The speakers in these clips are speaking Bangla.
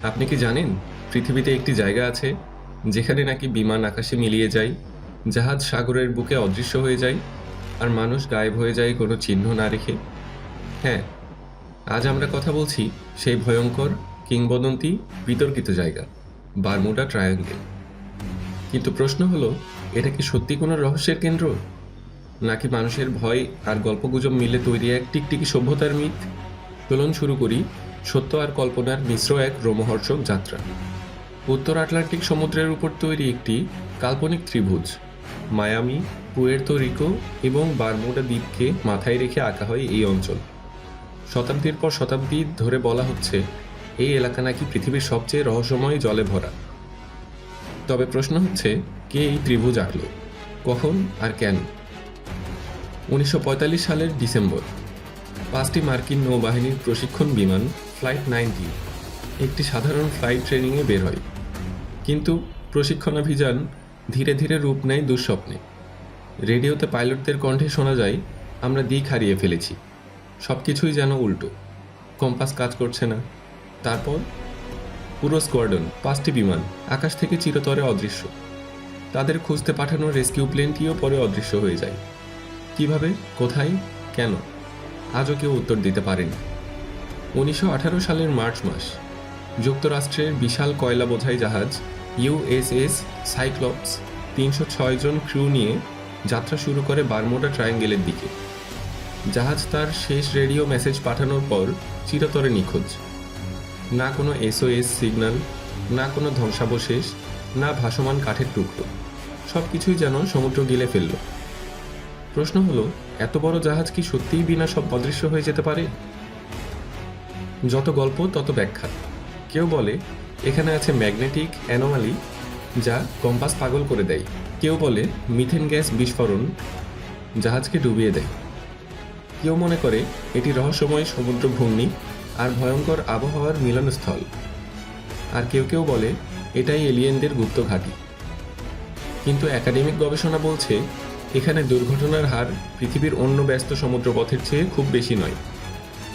আপনি কি জানেন পৃথিবীতে একটি জায়গা আছে যেখানে নাকি বিমান আকাশে মিলিয়ে যায়, জাহাজ সাগরের বুকে অদৃশ্য হয়ে যায়, আর মানুষ গায়েব হয়ে যায় কোনো চিহ্ন না রেখে? হ্যাঁ, আজ আমরা কথা বলছি সেই ভয়ঙ্কর, কিংবদন্তি, বিতর্কিত জায়গা বারমুডা ট্রায়াঙ্গেল। কিন্তু প্রশ্ন হলো, এটা কি সত্যি কোনো রহস্যের কেন্দ্র, নাকি মানুষের ভয় আর গল্পগুজব মিলে তৈরি এক টিকটিকি সভ্যতার মিথ? চলুন শুরু করি সত্য আর কল্পনার মিশ্র এক রোমহর্ষক যাত্রা। উত্তর আটলান্টিক সমুদ্রের উপর তৈরি একটি কাল্পনিক ত্রিভুজ, মায়ামি, পুয়ের্তো রিকো এবং বারমুডা দ্বীপকে মাথায় রেখে আঁকা হয় এই অঞ্চল। শতাব্দীর পর শতাব্দী ধরে বলা হচ্ছে এই এলাকা নাকি পৃথিবীর সবচেয়ে রহস্যময় জলে ভরা। তবে প্রশ্ন হচ্ছে, কে এই ত্রিভুজ আঁকল, কখন আর কেন? 1945 সালের ডিসেম্বর, 5টি মার্কিন নৌবাহিনীর প্রশিক্ষণ বিমান ফ্লাইট 19 একটি সাধারণ ফ্লাইট ট্রেনিংয়ে বের হয়। কিন্তু প্রশিক্ষণাভিযান ধীরে ধীরে রূপ নেয় দুঃস্বপ্নে। রেডিওতে পাইলটদের কণ্ঠে শোনা যায়, আমরা দিক হারিয়ে ফেলেছি, সব কিছুই যেন উল্টো, কম্পাস কাজ করছে না। তারপর পুরো স্কোয়াড্রন, 5টি বিমান আকাশ থেকে চিরতরে অদৃশ্য। তাদের খুঁজতে পাঠানো রেস্কিউ প্লেনটিও পরে অদৃশ্য হয়ে যায়। কিভাবে, কোথায়, কেন, আজও কেউ উত্তর দিতে পারেনি। 1918 সালের মার্চ মাস, যুক্তরাষ্ট্রের বিশাল কয়লা বোঝাই জাহাজ ইউএসএস সাইক্লপস 306 জন ক্রু নিয়ে যাত্রা শুরু করে বারমুডা ট্রায়াঙ্গেলের দিকে। জাহাজ তার শেষ রেডিও মেসেজ পাঠানোর পর চিরতরে নিখোঁজ। না কোনো এসওএস সিগন্যাল, না কোনো ধ্বংসাবশেষ, না ভাসমান কাঠের টুকরো, সব কিছুই যেন সমুদ্র গিলে ফেলল। প্রশ্ন হলো, এত বড় জাহাজ কি সত্যিই বিনা সব অদৃশ্য হয়ে যেতে পারে? যত গল্প তত ব্যাখ্যা। কেউ বলে এখানে আছে ম্যাগনেটিক অ্যানোমালি, যা কম্পাস পাগল করে দেয়। কেউ বলে মিথেন গ্যাস বিস্ফোরণ জাহাজকে ডুবিয়ে দেয়। কেউ মনে করে এটি রহস্যময় সমুদ্র ঘূর্ণি আর ভয়ঙ্কর আবহাওয়ার মিলনস্থল। আর কেউ কেউ বলে এটাই এলিয়েনদের গুপ্ত ঘাঁটি। কিন্তু একাডেমিক গবেষণা বলছে এখানে দুর্ঘটনার হার পৃথিবীর অন্য ব্যস্ত সমুদ্রপথের চেয়ে খুব বেশি নয়।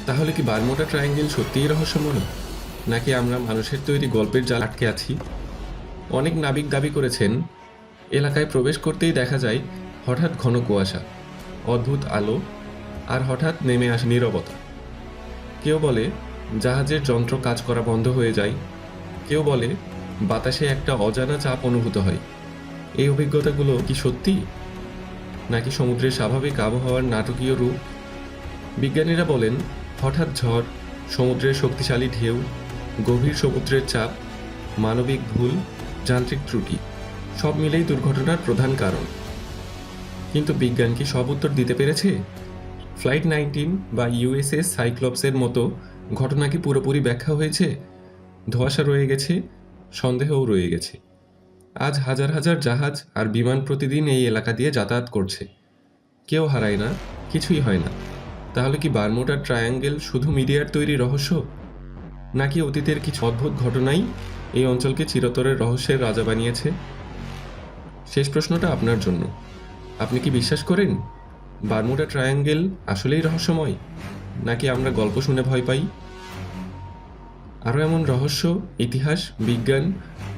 তাহলে কি বারমুডা ট্রায়াঙ্গেল সত্যিই রহস্যময়, নাকি আমরা মানুষের তৈরি গল্পের জাল আটকে আছি? অনেক নাবিক দাবি করেছেন এলাকায় প্রবেশ করতেই দেখা যায় হঠাৎ ঘন কুয়াশা, অদ্ভুত আলো, আর হঠাৎ নেমে আসে নীরবতা। কেউ বলে জাহাজের যন্ত্র কাজ করা বন্ধ হয়ে যায়। কেউ বলে বাতাসে একটা অজানা চাপ অনুভূত হয়। এই অভিজ্ঞতাগুলো কি সত্যি, নাকি সমুদ্রের স্বাভাবিক আবহাওয়ার নাটকীয় রূপ? বিজ্ঞানীরা বলেন হঠাৎ ঝড়, সমুদ্রের শক্তিশালী ঢেউ, গভীর সমুদ্রের চাপ, মানবিক ভুল, যান্ত্রিক ত্রুটি, সব মিলেই দুর্ঘটনার প্রধান কারণ। কিন্তু বিজ্ঞান কি সব উত্তর দিতে পেরেছে? ফ্লাইট 19 বা ইউএসএস সাইক্লপসের মতো ঘটনা কি পুরোপুরি ব্যাখ্যা হয়েছে? ধোঁয়াশা রয়ে গেছে, সন্দেহও রয়ে গেছে। আজ হাজার হাজার জাহাজ আর বিমান প্রতিদিন এই এলাকা দিয়ে যাতায়াত করছে। কেউ হারায় না, কিছুই হয় না। তাহলে কি বারমুডা ট্রায়াঙ্গেল শুধু মিডিয়ার তৈরি রহস্য, নাকি অতীতের কিছু অদ্ভুত ঘটনাই এই অঞ্চলকে চিরতরের রহস্যের রাজা বানিয়েছে? শেষ প্রশ্নটা আপনার জন্য। আপনি কি বিশ্বাস করেন বারমুডা ট্রায়াঙ্গেল আসলেই রহস্যময়, নাকি আমরা গল্প শুনে ভয় পাই? আরও এমন রহস্য, ইতিহাস, বিজ্ঞান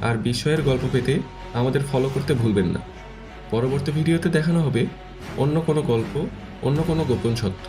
আর বিস্ময়ের গল্প পেতে আমাদের ফলো করতে ভুলবেন না। পরবর্তী ভিডিওতে দেখানো হবে অন্য কোনো গল্প, অন্য কোনো গোপন সত্য।